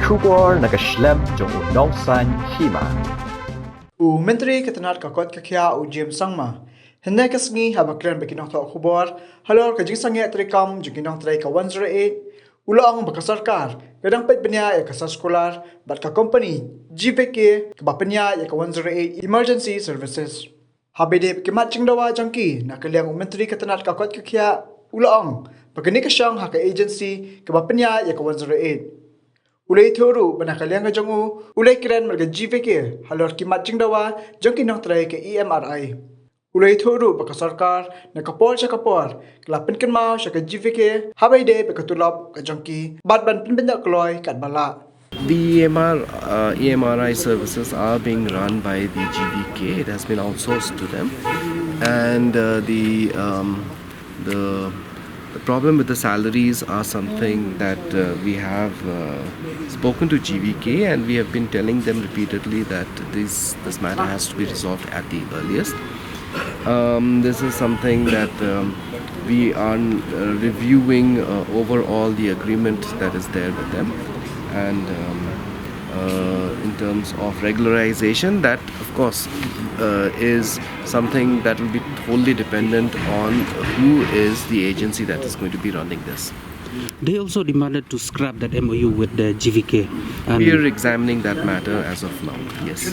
Kubor nakaslem jong unongsan Hima. Menteri Ketenat Kakot Kakia Jim Sangma. Hende kasngi habakren bekinong to khubor. Halor ka jing sangi trikam juginong tray ka 108. Ulang baka Sorkar. Kadang Peit Bniah ka Soskular bat ka Kompani GVK ka Bniah ka 108 Emergency Services. Habide kemat cingdawa jangki nakaliang Menteri Ketenat Kakot Kakia ulang bagani ka siyang haka agency ka Bniah ka 108. Ulay thuru banakaliang ka jongu ulay kren marga GVK halor kimat jingdawa jangki nang tray ka EMRI. Ulay thuru baka Sorkar nakapol siya kapor kelapin kan mau siya ka GVK Haba baka tulap ka jangki ban pinbenda kloy kat bala. The EMRI services are being run by the GVK. It has been outsourced to them, and the problem with the salaries are something that we have spoken to GVK, and we have been telling them repeatedly that this matter has to be resolved at the earliest. This is something that we are reviewing overall the agreement that is there with them, and in terms of regularization, that of course is something that will be wholly dependent on who is the agency that is going to be running this. They also demanded to scrap that MOU with the GVK. We are examining that matter as of now, yes.